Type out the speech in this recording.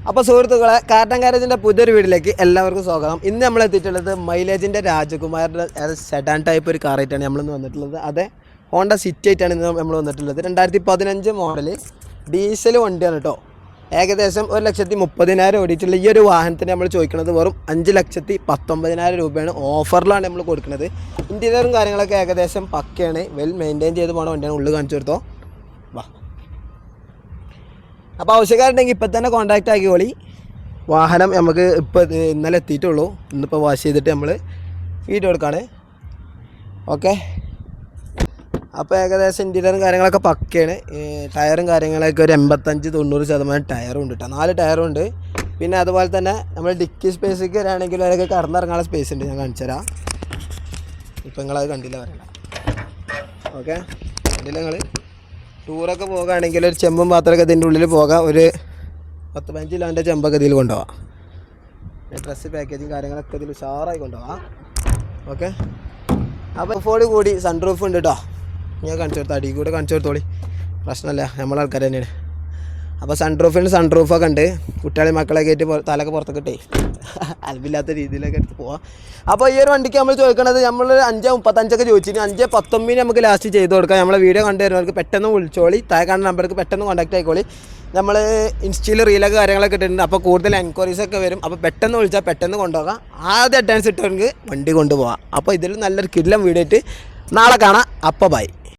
അപ്പോൾ സുഹൃത്തുക്കളെ, കാർട്ടൺ ഗാരേജിൻ്റെ പുതിയൊരു വീഡിയോയിലേക്ക് എല്ലാവർക്കും സ്വാഗതം. ഇന്ന് നമ്മൾ എത്തിയിട്ടുള്ളത് മൈലേജിൻ്റെ രാജകുമാറിൻ്റെ സെഡാൻ ടൈപ്പ് ഒരു കാറായിട്ടാണ് നമ്മളിന്ന് വന്നിട്ടുള്ളത്. അതെ, ഹോണ്ട സിറ്റി ആയിട്ടാണ് ഇന്ന് നമ്മൾ വന്നിട്ടുള്ളത്. 2015 മോഡൽ ഡീസൽ വണ്ടിയാണ് കേട്ടോ. ഏകദേശം 1,30,000 ഓടിയിട്ടുള്ള ഈ ഒരു വാഹനത്തിന് നമ്മൾ ചോദിക്കുന്നത് വെറും 5,19,000 രൂപയാണ്. ഓഫറിലാണ് നമ്മൾ കൊടുക്കുന്നത്. ഇൻറ്റീരിയറും കാര്യങ്ങളൊക്കെ ഏകദേശം പക്കയാണ്, വെൽ മെയിൻറ്റെയിൻ ചെയ്ത് പോകുന്ന വണ്ടിയാണ്. ഉള്ളിൽ കാണിച്ചു കൊടുത്തോ, വാ. അപ്പോൾ ആവശ്യക്കാരുണ്ടെങ്കിൽ ഇപ്പം തന്നെ കോൺടാക്റ്റ് ആക്കിക്കോളി. വാഹനം നമുക്ക് ഇന്നലെ എത്തിയിട്ടുള്ളൂ. ഇന്നിപ്പോൾ വാഷ് ചെയ്തിട്ട് നമ്മൾ വീഡിയോ എടുക്കുകയാണ്. ഓക്കെ, അപ്പോൾ ഏകദേശം ഇൻറ്റീരിയറും കാര്യങ്ങളൊക്കെ പക്കയാണ്. ടയറും കാര്യങ്ങളൊക്കെ ഒരു 85-90% ടയറും ഉണ്ട് കേട്ടോ. 4 ടയറും ഉണ്ട്. പിന്നെ അതുപോലെ തന്നെ നമ്മൾ ഡിക്കി സ്പേസൊക്കെ വരികയാണെങ്കിൽ അതിലൊക്കെ കടന്നിറങ്ങാനുള്ള സ്പേസ് ഉണ്ട്. ഞാൻ കാണിച്ചു തരാം. ഇപ്പം നിങ്ങളത് കണ്ടില്ല പറയണ്ട. ഓക്കെ, കണ്ടില്ല നിങ്ങൾ. ടൂറൊക്കെ പോകുകയാണെങ്കിൽ ഒരു ചെമ്പും പാത്രമൊക്കെ ഇതിൻ്റെ ഉള്ളിൽ പോകാം. ഒരു 10-15 കിലോൻ്റെ ചെമ്പൊക്കെ ഇതിൽ കൊണ്ടുപോകാം. ഡ്രസ്സ് പാക്കേജിങ് കാര്യങ്ങളൊക്കെ ഇതിൽ ഉഷാറായി കൊണ്ടുപോകാം. ഓക്കെ, അപ്പോൾ ഫോർഡ് കൂടി സൺറൂഫ് ഉണ്ട് കേട്ടോ. ഞാൻ കാണിച്ചു കൊടുത്താൽ അടി കൂടെ കാണിച്ചു കൊടുത്തോളി, പ്രശ്നമല്ല, നമ്മളെ ആൾക്കാർ തന്നെയാണ്. അപ്പോൾ സൺറൂഫൊക്കെ ഉണ്ട്. കുട്ടികളെ മക്കളൊക്കെ ആയിട്ട് തലയൊക്കെ പുറത്തൊക്കെ ഇട്ടേ അൽവില്ലാത്ത രീതിയിലൊക്കെ എടുത്ത് പോവാം. അപ്പോൾ ഈ ഒരു വണ്ടിക്ക് നമ്മൾ ചോദിക്കണത്, നമ്മൾ 5,35 ചോദിച്ചിട്ട് 5,19 നമുക്ക് ലാസ്റ്റ് ചെയ്ത് കൊടുക്കാം. നമ്മളെ വീഡിയോ കണ്ടുവരുന്നവർക്ക് പെട്ടെന്ന് വിളിച്ചോളി. താഴെ കാണുന്ന നമ്പർക്ക് പെട്ടെന്ന് കോൺടാക്ട് ആയിക്കോളി. നമ്മൾ ഇൻസ്റ്റയിൽ റീലൊക്കെ കാര്യങ്ങളൊക്കെ ഇട്ടിട്ടുണ്ട്. അപ്പോൾ കൂടുതൽ എൻക്വയറീസൊക്കെ വരും. അപ്പോൾ പെട്ടെന്ന് വിളിച്ചാൽ പെട്ടെന്ന് കൊണ്ടുപോകാം. ആദ്യം അഡ്വാൻസ് ഇട്ടവർക്ക് വണ്ടി കൊണ്ടുപോകാം. അപ്പോൾ ഇതിൽ നല്ലൊരു കിടിലൻ വീഡിയോ ആയിട്ട് നാളെ കാണാം. അപ്പോൾ ബൈ.